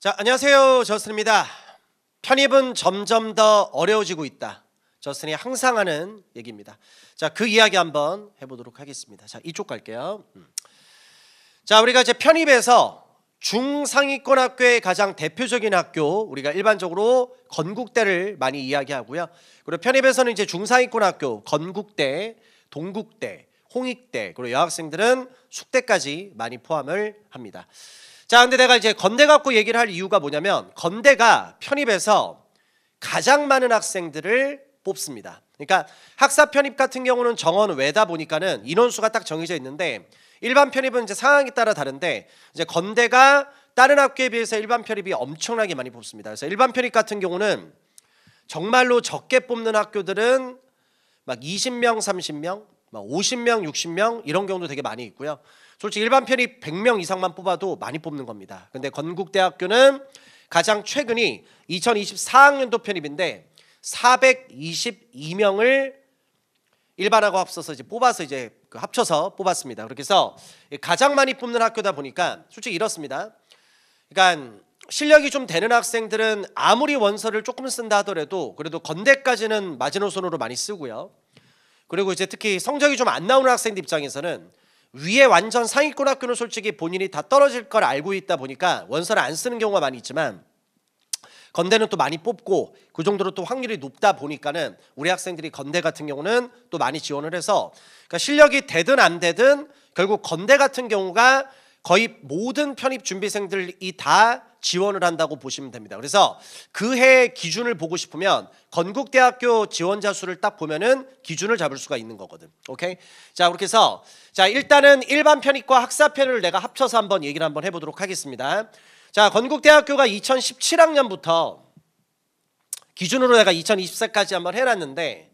자, 안녕하세요. 저스틴입니다. 편입은 점점 더 어려워지고 있다. 저스틴이 항상 하는 얘기입니다. 자, 그 이야기 한번 해보도록 하겠습니다. 자, 이쪽 갈게요. 자, 우리가 이제 편입에서 중상위권 학교의 가장 대표적인 학교, 우리가 일반적으로 건국대를 많이 이야기하고요. 그리고 편입에서는 이제 중상위권 학교, 건국대, 동국대, 홍익대, 그리고 여학생들은 숙대까지 많이 포함을 합니다. 자, 근데 내가 이제 건대 갖고 얘기를 할 이유가 뭐냐면, 건대가 편입에서 가장 많은 학생들을 뽑습니다. 그러니까 학사 편입 같은 경우는 정원 외다 보니까는 인원수가 딱 정해져 있는데, 일반 편입은 이제 상황에 따라 다른데, 이제 건대가 다른 학교에 비해서 일반 편입이 엄청나게 많이 뽑습니다. 그래서 일반 편입 같은 경우는 정말로 적게 뽑는 학교들은 막 20명, 30명, 막 50명, 60명 이런 경우도 되게 많이 있고요. 솔직히 일반 편입 100명 이상만 뽑아도 많이 뽑는 겁니다. 근데 건국대학교는 가장 최근이 2024학년도 편입인데 422명을 일반하고 합쳐서 이제 뽑아서 이제 합쳐서 뽑았습니다. 그렇게 해서 가장 많이 뽑는 학교다 보니까 솔직히 이렇습니다. 그러니까 실력이 좀 되는 학생들은 아무리 원서를 조금 쓴다 하더라도 그래도 건대까지는 마지노선으로 많이 쓰고요. 그리고 이제 특히 성적이 좀 안 나오는 학생들 입장에서는 위에 완전 상위권 학교는 솔직히 본인이 다 떨어질 걸 알고 있다 보니까 원서를 안 쓰는 경우가 많이 있지만, 건대는 또 많이 뽑고 그 정도로 또 확률이 높다 보니까는 우리 학생들이 건대 같은 경우는 또 많이 지원을 해서, 그러니까 실력이 되든 안 되든 결국 건대 같은 경우가 거의 모든 편입 준비생들이 다 지원을 한다고 보시면 됩니다. 그래서 그 해 기준을 보고 싶으면 건국대학교 지원자 수를 딱 보면은 기준을 잡을 수가 있는 거거든. 오케이? 자, 그렇게 해서 자, 일단은 일반 편입과 학사 편입을 내가 합쳐서 한번 얘기를 한번 해보도록 하겠습니다. 자, 건국대학교가 2017학년부터 기준으로 내가 2024까지 한번 해놨는데,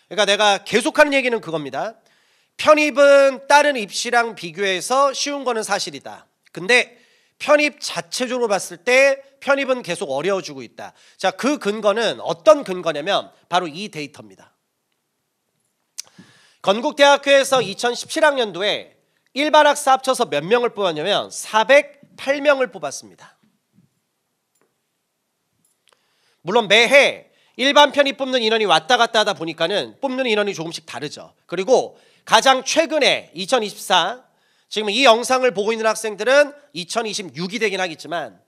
그러니까 내가 계속하는 얘기는 그겁니다. 편입은 다른 입시랑 비교해서 쉬운 거는 사실이다. 근데 편입 자체적으로 봤을 때 편입은 계속 어려워지고 있다. 자, 그 근거는 어떤 근거냐면 바로 이 데이터입니다. 건국대학교에서 2017학년도에 일반 학사 합쳐서 몇 명을 뽑았냐면 408명을 뽑았습니다. 물론 매해 일반 편입 뽑는 인원이 왔다 갔다 하다 보니까는 뽑는 인원이 조금씩 다르죠. 그리고 가장 최근에 2024, 지금 이 영상을 보고 있는 학생들은 2026이 되긴 하겠지만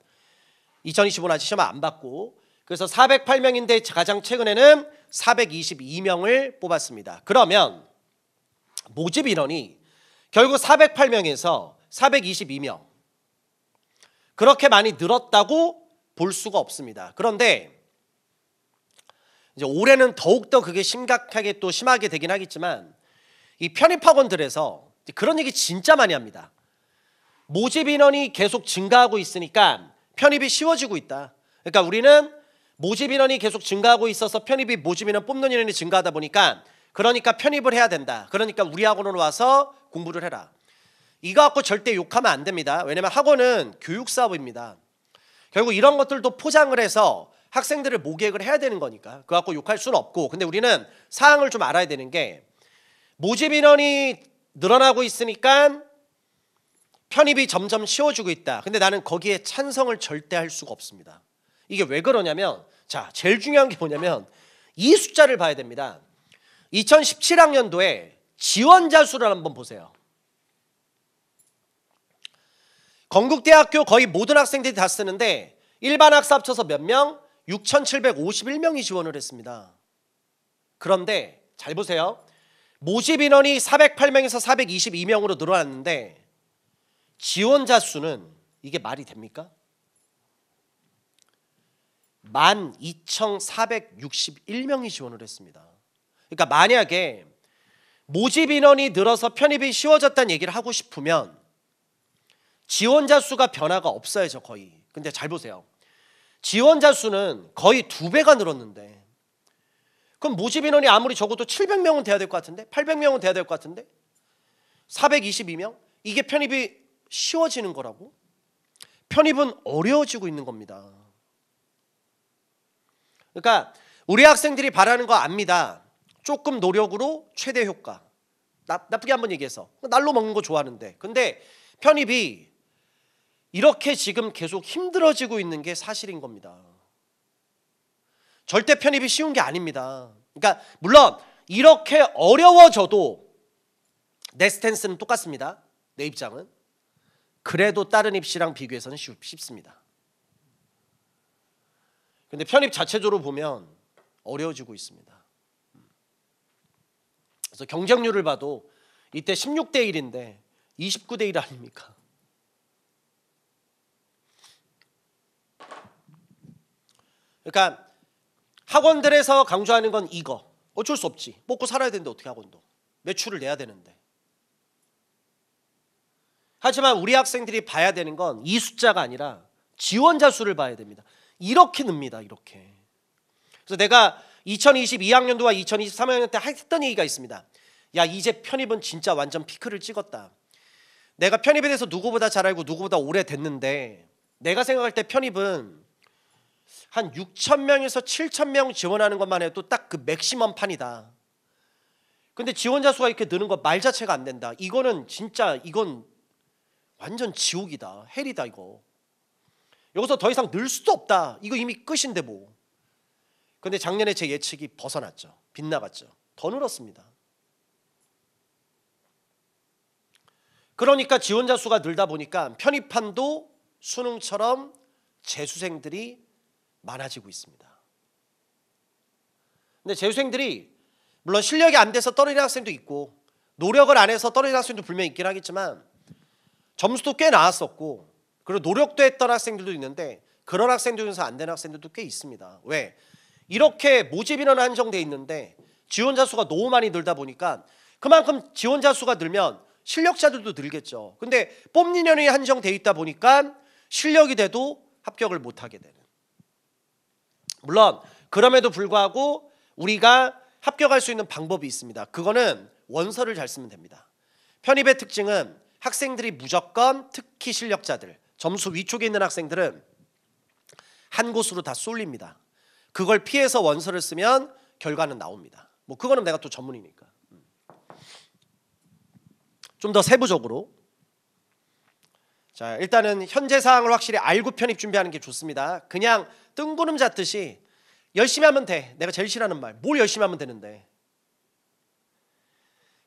2025는 아직 시험 안 받고, 그래서 408명인데 가장 최근에는 422명을 뽑았습니다. 그러면 모집 인원이 결국 408명에서 422명, 그렇게 많이 늘었다고 볼 수가 없습니다. 그런데 이제 올해는 더욱더 그게 심각하게 또 심하게 되긴 하겠지만, 이 편입학원들에서 그런 얘기 진짜 많이 합니다. 모집 인원이 계속 증가하고 있으니까 편입이 쉬워지고 있다. 그러니까 우리는 모집 인원이 계속 증가하고 있어서 편입이 모집 인원 뽑는 인원이 증가하다 보니까 그러니까 편입을 해야 된다. 그러니까 우리 학원으로 와서 공부를 해라. 이거 갖고 절대 욕하면 안 됩니다. 왜냐면 학원은 교육사업입니다. 결국 이런 것들도 포장을 해서 학생들을 모객을 해야 되는 거니까 그거 갖고 욕할 수는 없고, 근데 우리는 사항을 좀 알아야 되는 게, 모집 인원이 늘어나고 있으니까 편입이 점점 쉬워지고 있다. 근데 나는 거기에 찬성을 절대 할 수가 없습니다. 이게 왜 그러냐면, 자, 제일 중요한 게 뭐냐면 이 숫자를 봐야 됩니다. 2017학년도에 지원자 수를 한번 보세요. 건국대학교 거의 모든 학생들이 다 쓰는데 일반 학사 합쳐서 몇 명? 6,751명이 지원을 했습니다. 그런데 잘 보세요. 모집 인원이 408명에서 422명으로 늘어났는데 지원자 수는 이게 말이 됩니까? 12,461명이 지원을 했습니다. 그러니까 만약에 모집 인원이 늘어서 편입이 쉬워졌다는 얘기를 하고 싶으면 지원자 수가 변화가 없어야죠, 거의. 근데 잘 보세요. 지원자 수는 거의 2배가 늘었는데, 그럼 모집 인원이 아무리 적어도 700명은 돼야 될 것 같은데, 800명은 돼야 될 것 같은데 422명? 이게 편입이 쉬워지는 거라고? 편입은 어려워지고 있는 겁니다. 그러니까 우리 학생들이 바라는 거 압니다. 조금 노력으로 최대 효과. 나쁘게 한번 얘기해서 날로 먹는 거 좋아하는데, 근데 편입이 이렇게 지금 계속 힘들어지고 있는 게 사실인 겁니다. 절대 편입이 쉬운 게 아닙니다. 그러니까 물론 이렇게 어려워져도 내 스탠스는 똑같습니다. 내 입장은. 그래도 다른 입시랑 비교해서는 쉽습니다. 근데 편입 자체적으로 보면 어려워지고 있습니다. 그래서 경쟁률을 봐도 이때 16대 1인데 29대 1 아닙니까? 그러니까 학원들에서 강조하는 건 이거. 어쩔 수 없지. 먹고 살아야 되는데 어떻게 학원도. 매출을 내야 되는데. 하지만 우리 학생들이 봐야 되는 건 이 숫자가 아니라 지원자 수를 봐야 됩니다. 이렇게 늡니다. 이렇게. 그래서 내가 2022학년도와 2023학년 때 했던 얘기가 있습니다. 야, 이제 편입은 진짜 완전 피크를 찍었다. 내가 편입에 대해서 누구보다 잘 알고 누구보다 오래 됐는데 내가 생각할 때 편입은 한 6,000명에서 7,000명 지원하는 것만 해도 딱 그 맥시멈 판이다. 근데 지원자 수가 이렇게 느는 거 말 자체가 안 된다. 이거는 진짜 이건 완전 지옥이다. 헬이다 이거. 여기서 더 이상 늘 수도 없다. 이거 이미 끝인데 뭐. 근데 작년에 제 예측이 벗어났죠. 빗나갔죠. 더 늘었습니다. 그러니까 지원자 수가 늘다 보니까 편입판도 수능처럼 재수생들이 많아지고 있습니다. 근데 재수생들이 물론 실력이 안 돼서 떨어지는 학생도 있고 노력을 안 해서 떨어지는 학생도 분명히 있긴 하겠지만 점수도 꽤 나왔었고 그리고 노력도 했던 학생들도 있는데 그런 학생들 중에서 안 되는 학생들도 꽤 있습니다. 왜? 이렇게 모집 인원 한정돼 있는데 지원자 수가 너무 많이 늘다 보니까 그만큼 지원자 수가 늘면 실력자들도 늘겠죠. 근데 뽑는 인원이 한정돼 있다 보니까 실력이 돼도 합격을 못하게 되는. 물론 그럼에도 불구하고 우리가 합격할 수 있는 방법이 있습니다. 그거는 원서를 잘 쓰면 됩니다. 편입의 특징은 학생들이 무조건 특히 실력자들, 점수 위쪽에 있는 학생들은 한 곳으로 다 쏠립니다. 그걸 피해서 원서를 쓰면 결과는 나옵니다. 뭐 그거는 내가 또 전문이니까. 좀 더 세부적으로. 자, 일단은 현재 사항을 확실히 알고 편입 준비하는 게 좋습니다. 그냥 뜬구름 잡듯이 열심히 하면 돼. 내가 제일 싫어하는 말. 뭘 열심히 하면 되는데.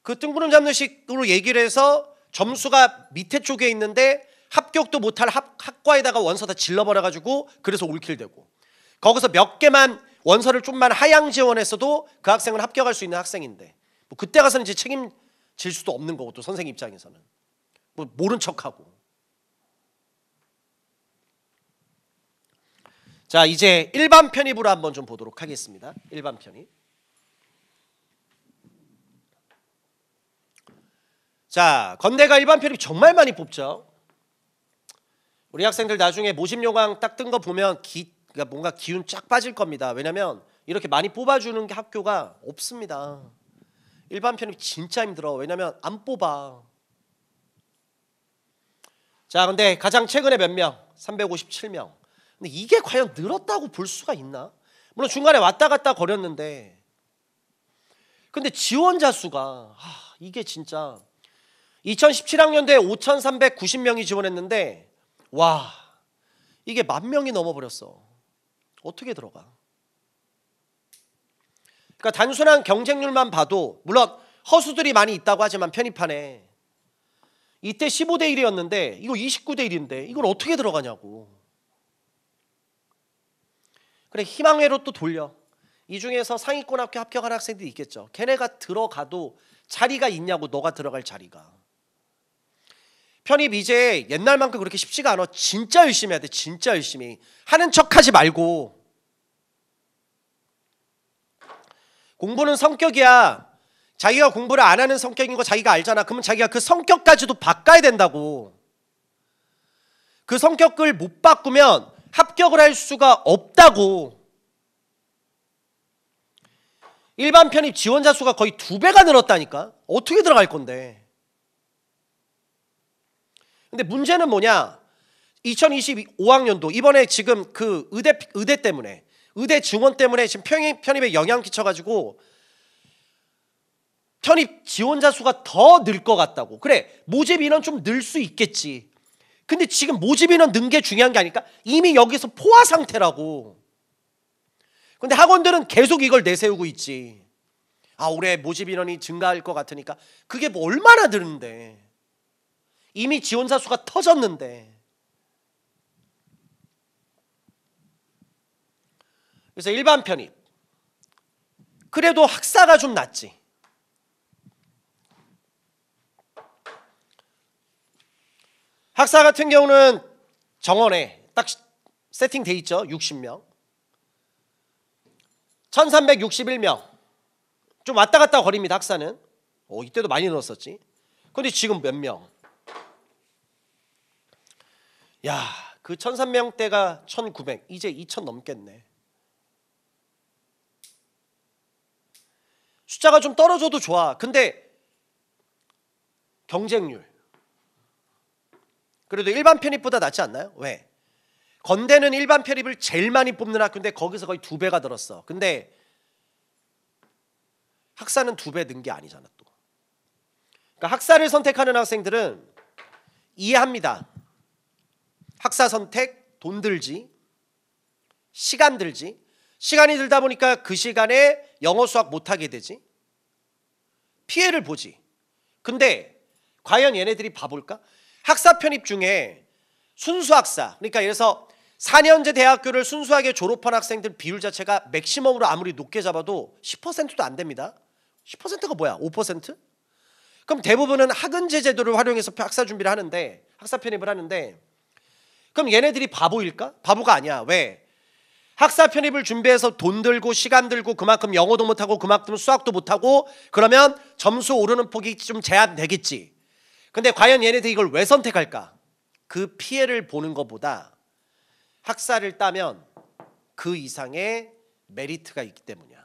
그 뜬구름 잡는 식으로 얘기를 해서 점수가 밑에 쪽에 있는데 합격도 못할 학과에다가 원서 다 질러버려가지고 그래서 올킬되고 거기서 몇 개만 원서를 좀만 하향 지원했어도 그 학생은 합격할 수 있는 학생인데 뭐 그때 가서는 이제 책임질 수도 없는 거고 또 선생님 입장에서는 뭐 모른 척하고. 자, 이제 일반 편입으로 한번 좀 보도록 하겠습니다. 일반 편입. 자, 건대가 일반 편입 정말 많이 뽑죠. 우리 학생들 나중에 모집 요강 딱 뜬 거 보면 그러니까 뭔가 기운 쫙 빠질 겁니다. 왜냐면 이렇게 많이 뽑아주는 게 학교가 없습니다. 일반 편입 진짜 힘들어. 왜냐면 안 뽑아. 자, 근데 가장 최근에 몇 명? 357명. 근데 이게 과연 늘었다고 볼 수가 있나? 물론 중간에 왔다 갔다 거렸는데 근데 지원자 수가 이게 진짜 2017학년도에 5,390명이 지원했는데 와, 이게 10,000명이 넘어버렸어. 어떻게 들어가? 그러니까 단순한 경쟁률만 봐도 물론 허수들이 많이 있다고 하지만 편입판에 이때 15대 1이었는데 이거 29대 1인데 이걸 어떻게 들어가냐고. 그래, 희망회로 또 돌려. 이 중에서 상위권 학교 합격한 학생들이 있겠죠. 걔네가 들어가도 자리가 있냐고. 너가 들어갈 자리가. 편입 이제 옛날만큼 그렇게 쉽지가 않아. 진짜 열심히 해야 돼. 진짜 열심히. 하는 척하지 말고. 공부는 성격이야. 자기가 공부를 안 하는 성격인 거 자기가 알잖아. 그러면 자기가 그 성격까지도 바꿔야 된다고. 그 성격을 못 바꾸면 합격을 할 수가 없다고. 일반 편입 지원자 수가 거의 2배가 늘었다니까. 어떻게 들어갈 건데. 근데 문제는 뭐냐? 2025학년도 이번에 지금 그 의대 때문에 의대 증원 때문에 지금 편입에 영향 끼쳐가지고 편입 지원자 수가 더 늘 것 같다고. 그래, 모집 인원 좀 늘 수 있겠지. 근데 지금 모집 인원 는 게 중요한 게 아닐까? 이미 여기서 포화 상태라고. 근데 학원들은 계속 이걸 내세우고 있지. 아, 올해 모집 인원이 증가할 것 같으니까. 그게 뭐 얼마나 드는데. 이미 지원자 수가 터졌는데. 그래서 일반 편입. 그래도 학사가 좀 낫지. 학사 같은 경우는 정원에 딱 세팅돼 있죠. 60명. 1361명. 좀 왔다 갔다 거립니다. 학사는. 이때도 많이 늘었었지. 근데 지금 몇 명? 야, 그 1300대가 1900. 이제 2000 넘겠네. 숫자가 좀 떨어져도 좋아. 근데 경쟁률. 그래도 일반 편입보다 낫지 않나요? 왜? 건대는 일반 편입을 제일 많이 뽑는 학교인데 거기서 거의 2배가 늘었어. 근데 학사는 2배 는 게 아니잖아 또. 그러니까 학사를 선택하는 학생들은 이해합니다. 학사 선택, 돈 들지, 시간 들지. 시간이 들다 보니까 그 시간에 영어 수학 못하게 되지. 피해를 보지. 근데 과연 얘네들이 바볼까? 학사 편입 중에 순수 학사, 그러니까 예를 들어서 4년제 대학교를 순수하게 졸업한 학생들 비율 자체가 맥시멈으로 아무리 높게 잡아도 10%도 안 됩니다. 10%가 뭐야? 5%? 그럼 대부분은 학은제 제도를 활용해서 학사 준비를 하는데, 학사 편입을 하는데, 그럼 얘네들이 바보일까? 바보가 아니야. 왜? 학사 편입을 준비해서 돈 들고 시간 들고 그만큼 영어도 못하고 그만큼 수학도 못하고 그러면 점수 오르는 폭이 좀 제한되겠지. 근데 과연 얘네들이 이걸 왜 선택할까? 그 피해를 보는 것보다 학사를 따면 그 이상의 메리트가 있기 때문이야.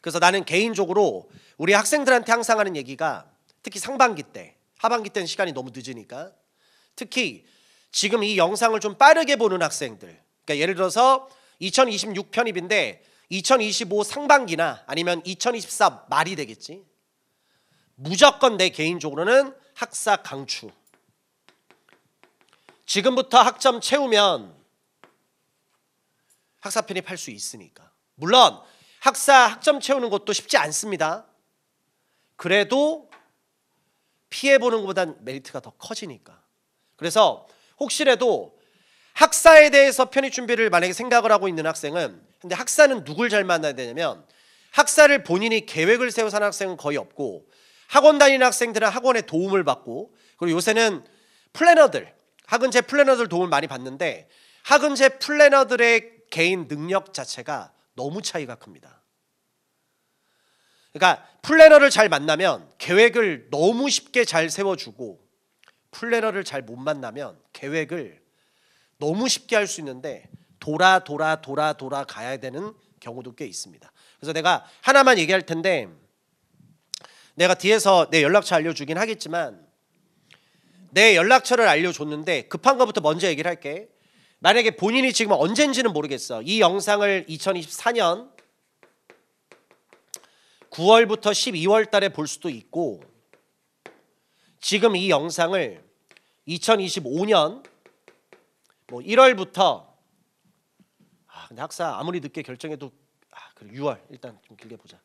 그래서 나는 개인적으로 우리 학생들한테 항상 하는 얘기가, 특히 상반기 때, 하반기 때는 시간이 너무 늦으니까, 특히 지금 이 영상을 좀 빠르게 보는 학생들, 그러니까 예를 들어서 2026 편입인데 2025 상반기나 아니면 2024 말이 되겠지. 무조건 내 개인적으로는 학사 강추. 지금부터 학점 채우면 학사 편입할 수 있으니까. 물론 학사 학점 채우는 것도 쉽지 않습니다. 그래도 피해보는 것보단 메리트가 더 커지니까. 그래서 혹시라도 학사에 대해서 편입 준비를 만약에 생각을 하고 있는 학생은, 근데 학사는 누굴 잘 만나야 되냐면, 학사를 본인이 계획을 세워서 하는 학생은 거의 없고, 학원 다니는 학생들은 학원의 도움을 받고, 그리고 요새는 플래너들, 학은제 플래너들 도움을 많이 받는데, 학은제 플래너들의 개인 능력 자체가 너무 차이가 큽니다. 그러니까 플래너를 잘 만나면 계획을 너무 쉽게 잘 세워주고, 플래너를 잘 못 만나면 계획을 너무 쉽게 할 수 있는데 돌아 가야 되는 경우도 꽤 있습니다. 그래서 내가 하나만 얘기할 텐데, 내가 뒤에서 내 연락처 알려주긴 하겠지만, 내 연락처를 알려줬는데 급한 것부터 먼저 얘기를 할게. 만약에 본인이 지금 언젠지는 모르겠어. 이 영상을 2024년 9월부터 12월 달에 볼 수도 있고, 지금 이 영상을 2025년 뭐 1월부터, 근데 학사 아무리 늦게 결정해도 그래 6월 일단 좀 길게 보자.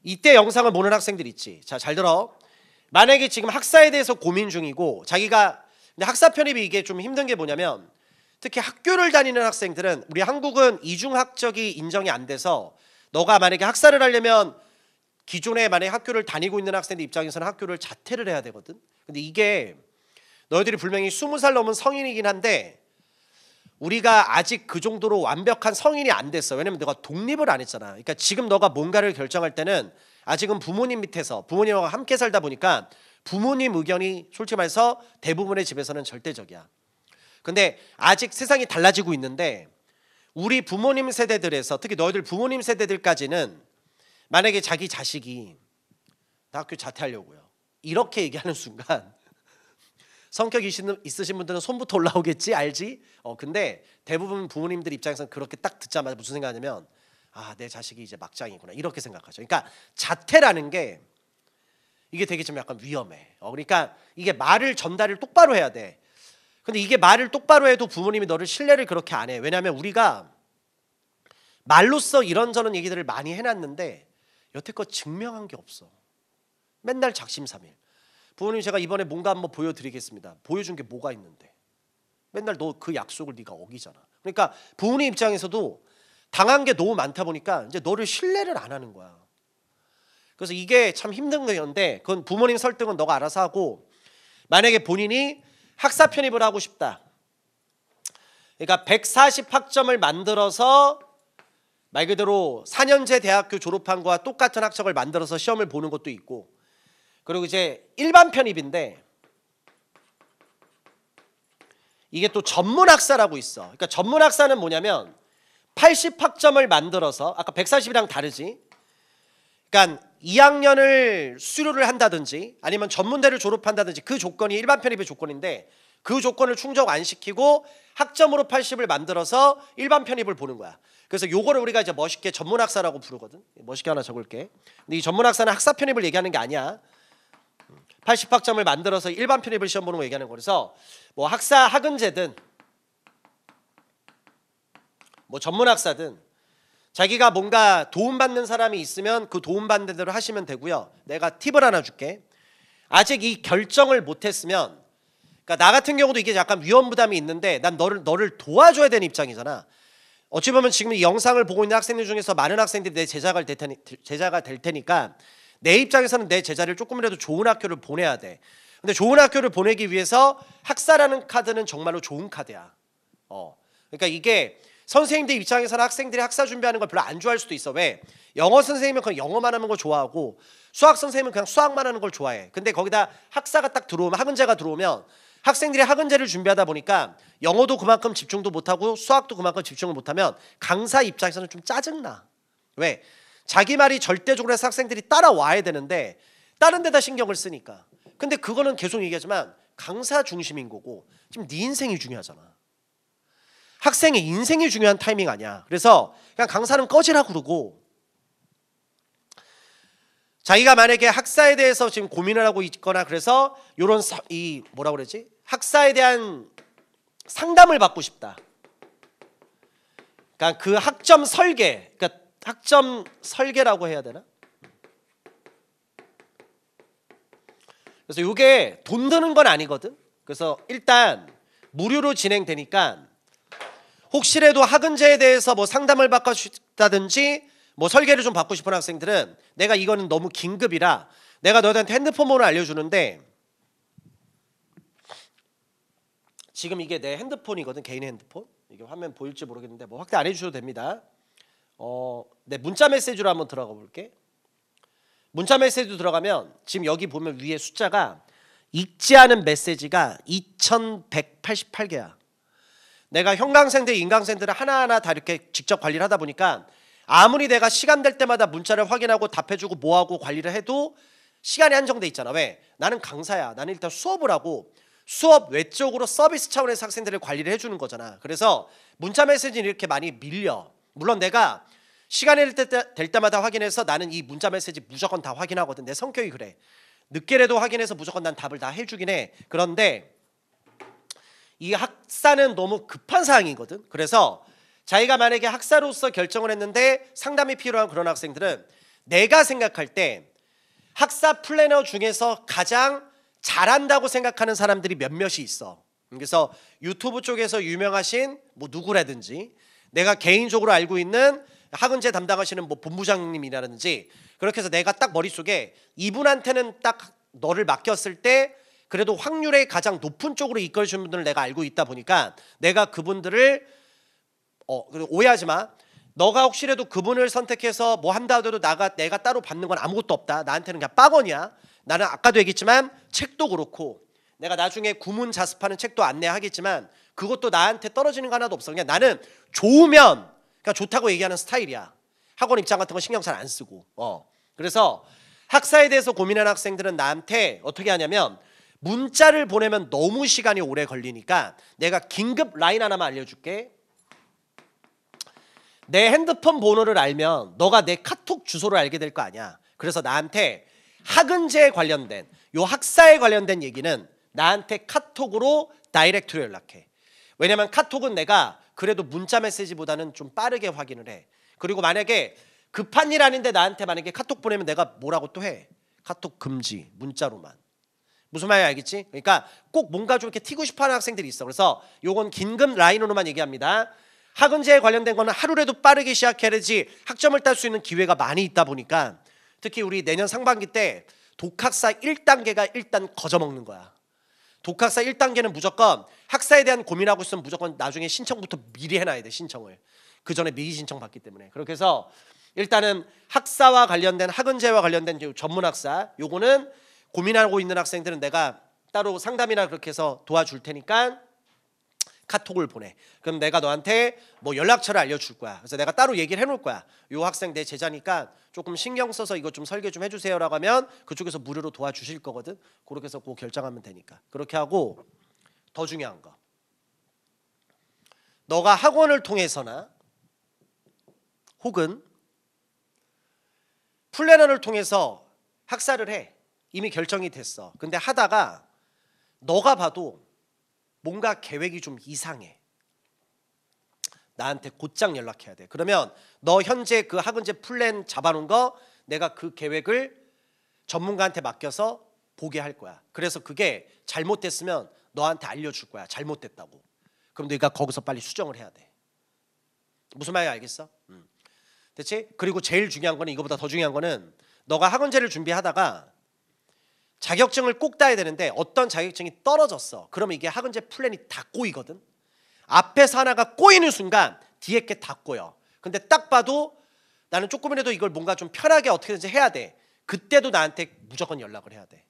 이때 영상을 보는 학생들 있지. 자, 잘 들어. 만약에 지금 학사에 대해서 고민 중이고, 자기가, 근데 학사 편입이 이게 좀 힘든 게 뭐냐면, 특히 학교를 다니는 학생들은, 우리 한국은 이중학적이 인정이 안 돼서, 너가 만약에 학사를 하려면 기존에 만약에 학교를 다니고 있는 학생들 입장에서는 학교를 자퇴를 해야 되거든. 근데 이게 너희들이 분명히 20살 넘은 성인이긴 한데, 우리가 아직 그 정도로 완벽한 성인이 안 됐어. 왜냐면 너가 독립을 안 했잖아. 그러니까 지금 너가 뭔가를 결정할 때는 아직은 부모님 밑에서, 부모님하고 함께 살다 보니까 부모님 의견이 솔직히 말해서 대부분의 집에서는 절대적이야. 근데 아직 세상이 달라지고 있는데, 우리 부모님 세대들에서, 특히 너희들 부모님 세대들까지는 만약에 자기 자식이 나 학교 자퇴하려고요, 이렇게 얘기하는 순간 성격 있으신 분들은 손부터 올라오겠지, 알지? 근데 대부분 부모님들 입장에서는 그렇게 딱 듣자마자 무슨 생각하냐면, 내 자식이 이제 막장이구나, 이렇게 생각하죠. 그러니까 자퇴라는 게 이게 되게 좀 약간 위험해. 그러니까 이게 말을 전달을 똑바로 해야 돼. 근데 이게 말을 똑바로 해도 부모님이 너를 신뢰를 그렇게 안 해. 왜냐하면 우리가 말로써 이런저런 얘기들을 많이 해놨는데 여태껏 증명한 게 없어. 맨날 작심삼일. 부모님 제가 이번에 뭔가 한번 보여드리겠습니다. 보여준 게 뭐가 있는데. 맨날 너 그 약속을 네가 어기잖아. 그러니까 부모님 입장에서도 당한 게 너무 많다 보니까 이제 너를 신뢰를 안 하는 거야. 그래서 이게 참 힘든 건데 그건 부모님 설득은 너가 알아서 하고, 만약에 본인이 학사 편입을 하고 싶다. 그러니까 140학점을 만들어서 말 그대로 4년제 대학교 졸업한 거와 똑같은 학적을 만들어서 시험을 보는 것도 있고, 그리고 이제 일반 편입인데 이게 또 전문학사라고 있어. 그러니까 전문학사는 뭐냐면 80학점을 만들어서, 아까 140이랑 다르지. 그러니까 2학년을 수료를 한다든지 아니면 전문대를 졸업한다든지 그 조건이 일반 편입의 조건인데, 그 조건을 충족 안 시키고 학점으로 80을 만들어서 일반 편입을 보는 거야. 그래서 요거를 우리가 이제 멋있게 전문학사라고 부르거든. 멋있게 하나 적을게. 근데 이 전문학사는 학사 편입을 얘기하는 게 아니야. 80학점을 만들어서 일반 편입을 시험 보는 거 얘기하는 거라서, 뭐 학사 학은제든 뭐 전문학사든 자기가 뭔가 도움받는 사람이 있으면 그 도움받는 대로 하시면 되고요. 내가 팁을 하나 줄게. 아직 이 결정을 못했으면, 그러니까 나 같은 경우도 이게 약간 위험 부담이 있는데 난 너를 도와줘야 되는 입장이잖아. 어찌 보면 지금 이 영상을 보고 있는 학생들 중에서 많은 학생들이 내 제자가 될 테니까 내 입장에서는 내 제자를 조금이라도 좋은 학교를 보내야 돼. 근데 좋은 학교를 보내기 위해서 학사라는 카드는 정말로 좋은 카드야. 그러니까 이게 선생님들 입장에서는 학생들이 학사 준비하는 걸 별로 안 좋아할 수도 있어. 왜? 영어 선생님은 그냥 영어만 하는 걸 좋아하고 수학 선생님은 그냥 수학만 하는 걸 좋아해. 근데 거기다 학사가 딱 들어오면, 학은제가 들어오면 학생들이 학은제를 준비하다 보니까 영어도 그만큼 집중도 못하고 수학도 그만큼 집중을 못하면 강사 입장에서는 좀 짜증나. 왜? 자기 말이 절대적으로 해서 학생들이 따라와야 되는데 다른 데다 신경을 쓰니까. 근데 그거는 계속 얘기하지만 강사 중심인 거고 지금 네 인생이 중요하잖아. 학생의 인생이 중요한 타이밍 아니야. 그래서 그냥 강사는 꺼지라 그러고, 자기가 만약에 학사에 대해서 지금 고민을 하고 있거나 그래서 요런 이 뭐라 그러지? 학사에 대한 상담을 받고 싶다. 그러니까 그 학점 설계, 그러니까 학점 설계라고 해야 되나? 그래서 이게 돈 드는 건 아니거든. 그래서 일단 무료로 진행되니까 혹시라도 학은제에 대해서 뭐 상담을 받고 싶다든지 뭐 설계를 좀 받고 싶은 학생들은 내가 이거는 너무 긴급이라 내가 너희한테 핸드폰 번호를 알려주는데, 지금 이게 내 핸드폰이거든. 개인 핸드폰. 이게 화면 보일지 모르겠는데 뭐 확대 안 해주셔도 됩니다. 내 문자 메시지로 한번 들어가 볼게. 문자 메시지로 들어가면 지금 여기 보면 위에 숫자가 읽지 않은 메시지가 2188개야. 내가 형광생들, 인강생들을 하나하나 다 이렇게 직접 관리를 하다 보니까 아무리 내가 시간 될 때마다 문자를 확인하고 답해주고 뭐하고 관리를 해도 시간이 한정돼 있잖아. 왜? 나는 강사야. 나는 일단 수업을 하고 수업 외적으로 서비스 차원에서 학생들을 관리를 해주는 거잖아. 그래서 문자 메시지는 이렇게 많이 밀려. 물론 내가 시간이 될 때마다 확인해서 나는 이 문자 메시지 무조건 다 확인하거든. 내 성격이 그래. 늦게라도 확인해서 무조건 난 답을 다 해주긴 해. 그런데 이 학사는 너무 급한 사항이거든. 그래서 자기가 만약에 학사로서 결정을 했는데 상담이 필요한 그런 학생들은 내가 생각할 때 학사 플래너 중에서 가장 잘한다고 생각하는 사람들이 몇몇이 있어. 그래서 유튜브 쪽에서 유명하신 뭐 누구라든지, 내가 개인적으로 알고 있는 학은제 담당하시는 뭐 본부장님이라든지, 그렇게 해서 내가 딱 머릿속에 이분한테는 딱 너를 맡겼을 때 그래도 확률의 가장 높은 쪽으로 이끌어주는 분들을 내가 알고 있다 보니까 내가 그분들을 오해하지 마. 너가 혹시라도 그분을 선택해서 뭐 한다 하더라도 내가 따로 받는 건 아무것도 없다. 나한테는 그냥 빠건이야. 나는 아까도 얘기했지만 책도 그렇고 내가 나중에 구문 자습하는 책도 안내하겠지만 그것도 나한테 떨어지는 거 하나도 없어. 그냥 나는 좋으면 그냥 좋다고 얘기하는 스타일이야. 학원 입장 같은 거 신경 잘 안 쓰고. 그래서 학사에 대해서 고민하는 학생들은 나한테 어떻게 하냐면, 문자를 보내면 너무 시간이 오래 걸리니까 내가 긴급 라인 하나만 알려줄게. 내 핸드폰 번호를 알면 너가 내 카톡 주소를 알게 될 거 아니야. 그래서 나한테 학은제에 관련된 요 학사에 관련된 얘기는 나한테 카톡으로 다이렉트로 연락해. 왜냐면 카톡은 내가 그래도 문자 메시지보다는 좀 빠르게 확인을 해. 그리고 만약에 급한 일 아닌데 나한테 만약에 카톡 보내면 내가 뭐라고 또 해. 카톡 금지, 문자로만. 무슨 말인지 알겠지? 그러니까 꼭 뭔가 좀 이렇게 튀고 싶어하는 학생들이 있어. 그래서 요건 긴급 라인으로만 얘기합니다. 학은제에 관련된 거는 하루라도 빠르게 시작해야지 학점을 딸 수 있는 기회가 많이 있다 보니까 특히 우리 내년 상반기 때 독학사 1단계가 일단 거저먹는 거야. 독학사 1단계는 무조건 학사에 대한 고민하고 있으면 무조건 나중에 신청부터 미리 해놔야 돼. 신청을. 그 전에 미리 신청 받기 때문에. 그렇게 해서 일단은 학사와 관련된 학은제와 관련된 전문학사 요거는 고민하고 있는 학생들은 내가 따로 상담이나 그렇게 해서 도와줄 테니까 카톡을 보내. 그럼 내가 너한테 뭐 연락처를 알려줄 거야. 그래서 내가 따로 얘기를 해놓을 거야. 요 학생 내 제자니까 조금 신경 써서 이거 좀 설계 좀 해주세요라고 하면 그쪽에서 무료로 도와주실 거거든. 그렇게 해서 그거 결정하면 되니까. 그렇게 하고 더 중요한 거. 너가 학원을 통해서나 혹은 플래너를 통해서 학사를 해. 이미 결정이 됐어. 근데 하다가 너가 봐도 뭔가 계획이 좀 이상해. 나한테 곧장 연락해야 돼. 그러면 너 현재 그 학은제 플랜 잡아놓은 거 내가 그 계획을 전문가한테 맡겨서 보게 할 거야. 그래서 그게 잘못됐으면 너한테 알려줄 거야. 잘못됐다고. 그럼 네가 거기서 빨리 수정을 해야 돼. 무슨 말인지 알겠어? 됐지? 그리고 제일 중요한 거는 이거보다 더 중요한 거는 너가 학원제를 준비하다가 자격증을 꼭 따야 되는데 어떤 자격증이 떨어졌어. 그러면 이게 학은제 플랜이 다 꼬이거든. 앞에서 하나가 꼬이는 순간 뒤에 게 다 꼬여. 근데 딱 봐도 나는 조금이라도 이걸 뭔가 좀 편하게 어떻게든지 해야 돼. 그때도 나한테 무조건 연락을 해야 돼.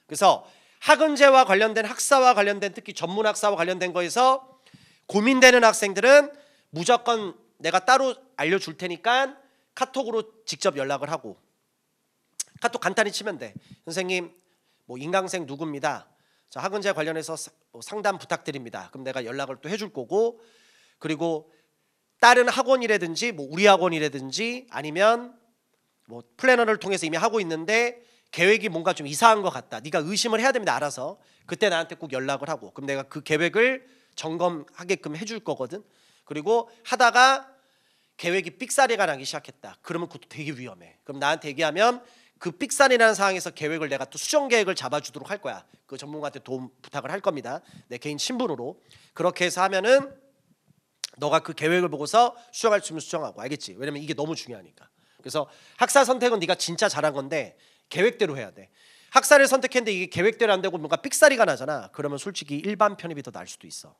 그래서 학은제와 관련된 학사와 관련된 특히 전문학사와 관련된 거에서 고민되는 학생들은 무조건 내가 따로 알려줄 테니까 카톡으로 직접 연락을 하고 카톡 간단히 치면 돼. 선생님 뭐 인강생 누구입니다. 자, 학은제 관련해서 상담 부탁드립니다. 그럼 내가 연락을 또 해줄 거고 그리고 다른 학원이라든지 뭐 우리 학원이라든지 아니면 뭐 플래너를 통해서 이미 하고 있는데 계획이 뭔가 좀 이상한 것 같다. 네가 의심을 해야 됩니다. 알아서. 그때 나한테 꼭 연락을 하고 그럼 내가 그 계획을 점검하게끔 해줄 거거든. 그리고 하다가 계획이 삑사리가 나기 시작했다. 그러면 그것도 되게 위험해. 그럼 나한테 얘기하면 그 삑사리라는 상황에서 계획을 내가 또 수정 계획을 잡아주도록 할 거야. 그 전문가한테 도움 부탁을 할 겁니다. 내 개인 신분으로. 그렇게 해서 하면은 너가 그 계획을 보고서 수정할 수 있으면 수정하고. 알겠지? 왜냐면 이게 너무 중요하니까. 그래서 학사 선택은 네가 진짜 잘한 건데 계획대로 해야 돼. 학사를 선택했는데 이게 계획대로 안 되고 뭔가 삑사리가 나잖아. 그러면 솔직히 일반 편입이 더 나을 수도 있어.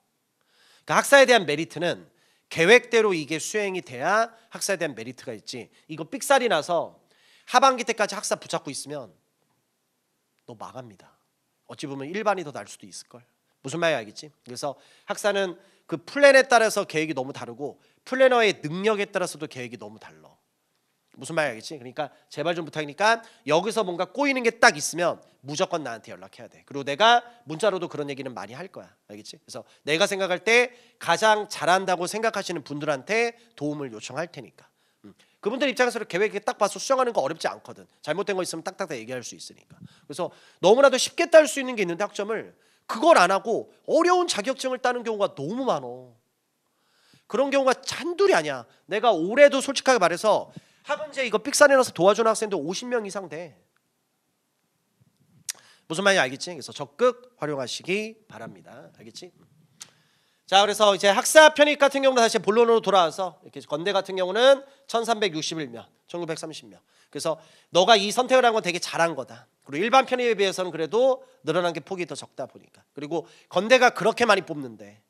그러니까 학사에 대한 메리트는 계획대로 이게 수행이 돼야 학사에 대한 메리트가 있지. 이거 삑사리 나서 하반기 때까지 학사 붙잡고 있으면 너 망합니다. 어찌 보면 일반이 더 나을 수도 있을걸. 무슨 말인지 알겠지? 그래서 학사는 그 플랜에 따라서 계획이 너무 다르고 플래너의 능력에 따라서도 계획이 너무 달라. 무슨 말인지 알겠지? 그러니까 제발 좀 부탁이니까 여기서 뭔가 꼬이는 게 딱 있으면 무조건 나한테 연락해야 돼. 그리고 내가 문자로도 그런 얘기는 많이 할 거야. 알겠지? 그래서 내가 생각할 때 가장 잘한다고 생각하시는 분들한테 도움을 요청할 테니까. 그분들 입장에서 계획에 딱 봐서 수정하는 거 어렵지 않거든. 잘못된 거 있으면 딱딱 얘기할 수 있으니까. 그래서 너무나도 쉽게 딸 수 있는 게 있는데 학점을 그걸 안 하고 어려운 자격증을 따는 경우가 너무 많어. 그런 경우가 한둘이 아니야. 내가 올해도 솔직하게 말해서 학은제 이거 삑사리 나서 도와주는 학생들 50명 이상 돼. 무슨 말인지 알겠지? 그래서 적극 활용하시기 바랍니다. 알겠지? 자, 그래서 이제 학사 편입 같은 경우는 다시 본론으로 돌아와서 이렇게 건대 같은 경우는 1361명, 1930명. 그래서 너가 이 선택을 한 건 되게 잘한 거다. 그리고 일반 편입에 비해서는 그래도 늘어난 게 폭이 더 적다 보니까. 그리고 건대가 그렇게 많이 뽑는데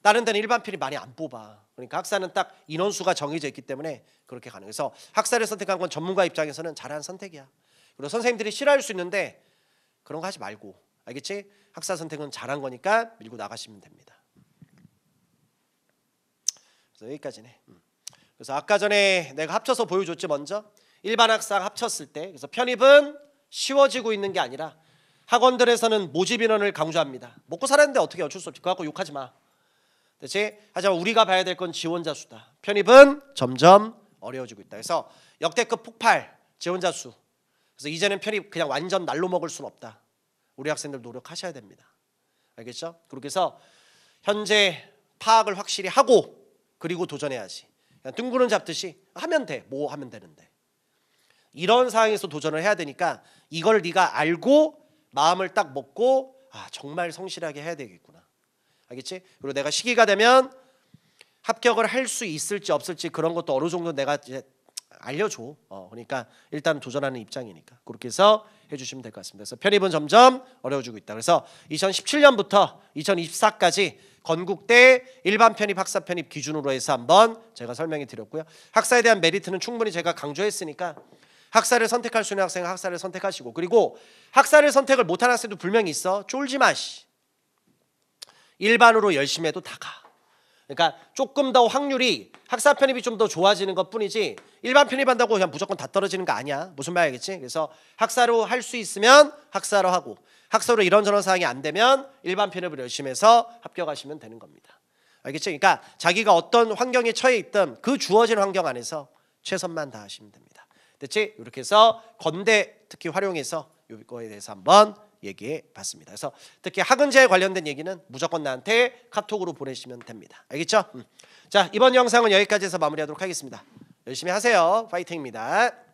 다른 데는 일반 편입 많이 안 뽑아. 그러니까 학사는 딱 인원수가 정해져 있기 때문에 그렇게 가능해서 학사를 선택한 건 전문가 입장에서는 잘한 선택이야. 그리고 선생님들이 싫어할 수 있는데 그런 거 하지 말고. 알겠지? 학사 선택은 잘한 거니까 밀고 나가시면 됩니다. 여기까지네. 그래서 아까 전에 내가 합쳐서 보여줬지. 먼저 일반 학사 합쳤을 때 그래서 편입은 쉬워지고 있는 게 아니라 학원들에서는 모집 인원을 강조합니다. 먹고 살았는데 어떻게 어쩔 수 없지. 그거 갖고 욕하지 마. 대체 하지만 우리가 봐야 될 건 지원자 수다. 편입은 점점 어려워지고 있다. 그래서 역대급 폭발 지원자 수. 그래서 이제는 편입 그냥 완전 날로 먹을 수는 없다. 우리 학생들 노력하셔야 됩니다. 알겠죠? 그렇게 해서 현재 파악을 확실히 하고 그리고 도전해야지. 그냥 둥그런 잡듯이 하면 돼. 뭐 하면 되는데. 이런 상황에서 도전을 해야 되니까 이걸 네가 알고 마음을 딱 먹고 정말 성실하게 해야 되겠구나. 알겠지? 그리고 내가 시기가 되면 합격을 할 수 있을지 없을지 그런 것도 어느 정도 내가 이제 알려줘. 그러니까 일단 도전하는 입장이니까 그렇게 해서 해주시면 될 것 같습니다. 그래서 편입은 점점 어려워지고 있다. 그래서 2017년부터 2024까지 건국대 일반 편입, 학사 편입 기준으로 해서 한번 제가 설명해 드렸고요. 학사에 대한 메리트는 충분히 제가 강조했으니까 학사를 선택할 수 있는 학생은 학사를 선택하시고, 그리고 학사를 선택을 못하는 학생도 분명히 있어. 쫄지 마. 일반으로 열심히 해도 다 가. 그러니까 조금 더 확률이 학사 편입이 좀 더 좋아지는 것뿐이지 일반 편입한다고 그냥 무조건 다 떨어지는 거 아니야. 무슨 말 알겠지? 그래서 학사로 할 수 있으면 학사로 하고, 학사로 이런저런 사항이 안 되면 일반 편입을 열심히 해서 합격하시면 되는 겁니다. 알겠죠? 그러니까 자기가 어떤 환경에 처해 있든 그 주어진 환경 안에서 최선만 다하시면 됩니다. 됐지? 이렇게 해서 건대 특히 활용해서 이거에 대해서 한번 얘기해 봤습니다. 그래서 특히 학은제에 관련된 얘기는 무조건 나한테 카톡으로 보내시면 됩니다. 알겠죠? 자, 이번 영상은 여기까지 해서 마무리하도록 하겠습니다. 열심히 하세요. 파이팅입니다.